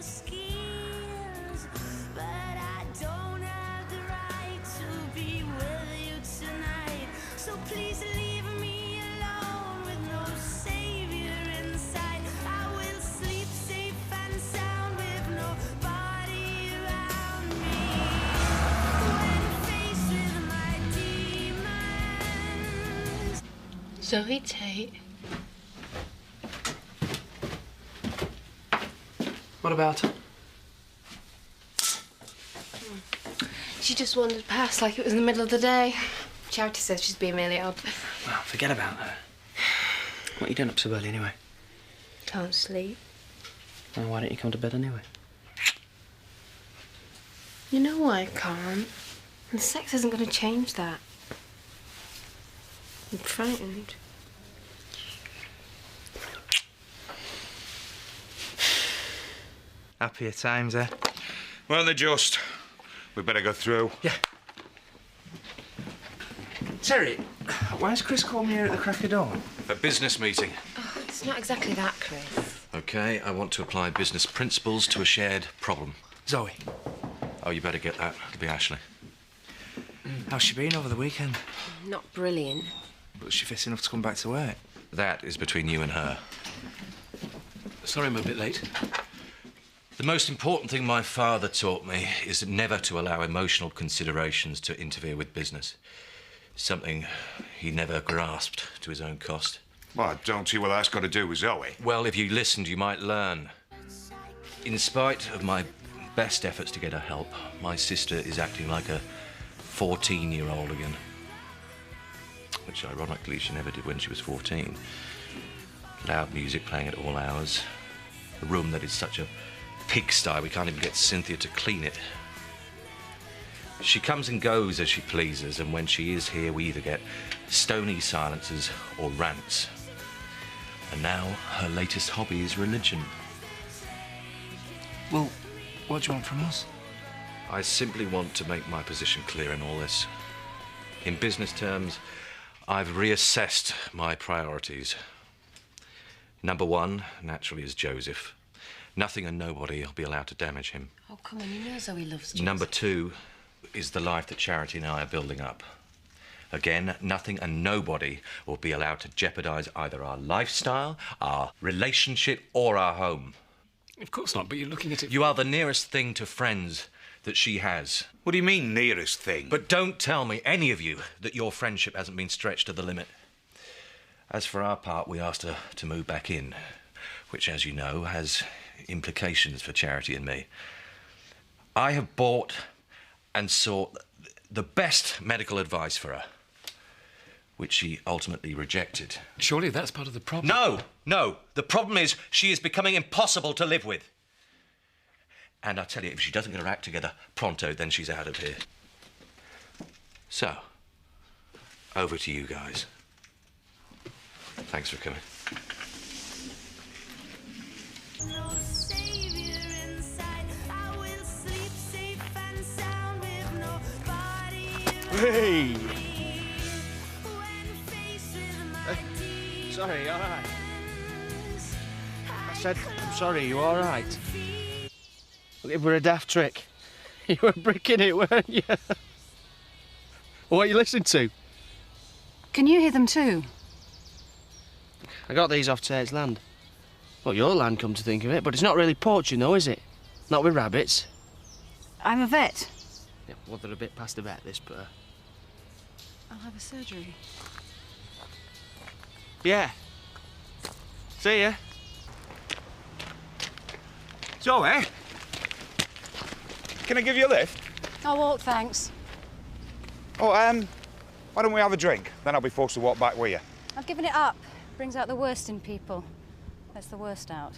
skills, but I don't have the right to be with you tonight. So please leave me alone with no savior in sight. I will sleep safe and sound with nobody around me. When faced with my demons. Zoe Tate. What about her? She just wandered past like it was in the middle of the day. Charity says she's being really odd. Well, forget about her. What are you doing up so early anyway? Can't sleep. Well, why don't you come to bed anyway? You know why I can't? And sex isn't going to change that. I'm frightened. Happier times, eh? Well, they're just. We better go through. Yeah. Terry, why's Chris called me here at the crack of dawn? A business meeting. Oh, it's not exactly that, Chris. OK, I want to apply business principles to a shared problem. Zoe. Oh, you better get that. It'll be Ashley. How's she been over the weekend? Not brilliant. But she fit enough to come back to work. That is between you and her. Sorry I'm a bit late. The most important thing my father taught me is never to allow emotional considerations to interfere with business. Something he never grasped to his own cost. Well, I don't see what that's got to do with Zoe. Well, if you listened, you might learn. In spite of my best efforts to get her help, my sister is acting like a 14-year-old again. Which, ironically, she never did when she was 14. Loud music playing at all hours. A room that is such a pigsty we can't even get Cynthia to clean it. She comes and goes as she pleases, and when she is here, we either get stony silences or rants. And now her latest hobby is religion. Well, what do you want from us? I simply want to make my position clear in all this. In business terms, I've reassessed my priorities. Number one, naturally, is Joseph. Nothing and nobody will be allowed to damage him. Oh, come on, you know Zoe loves Joseph. Number two is the life that Charity and I are building up. Again, nothing and nobody will be allowed to jeopardise either our lifestyle, our relationship, or our home. Of course not, but you're looking at it... You are the nearest thing to friends that she has. What do you mean, nearest thing? But don't tell me, any of you, that your friendship hasn't been stretched to the limit. As for our part, we asked her to move back in, which, as you know, has implications for Charity and me. I have bought and sought the best medical advice for her, which she ultimately rejected. Surely that's part of the problem. No. The problem is she is becoming impossible to live with. And I tell you, if she doesn't get her act together pronto, then she's out of here. So, over to you guys. Thanks for coming. No savior inside. I will sleep safe and sound with nobody Hey! around me. When faced with my Sorry, you all right? demons, I said, I'm sorry, you all right? It were a daft trick. You were bricking it, weren't you? What are you listening to? Can you hear them too? I got these off Tate's land. Well, your land, come to think of it, but it's not really poaching, though, is it? Not with rabbits. I'm a vet. Yeah, well, they're a bit past the vet, this, but... I'll have a surgery. Yeah. See ya. Zoe? Can I give you a lift? I'll walk, thanks. Oh, why don't we have a drink? Then I'll be forced to walk back with you. I've given it up. Brings out the worst in people. Lets the worst out.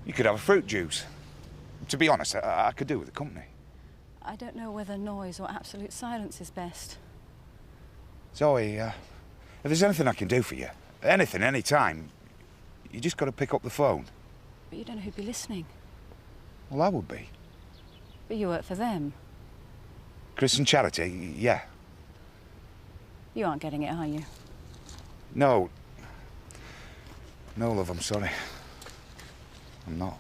You could have a fruit juice. To be honest, I could do with the company. I don't know whether noise or absolute silence is best. Zoe, if there's anything I can do for you, anything, any time, you just got to pick up the phone. But you don't know who'd be listening. Well, I would be. But you work for them. Chris and Charity, yeah. You aren't getting it, are you? No. No, love, I'm sorry. I'm not.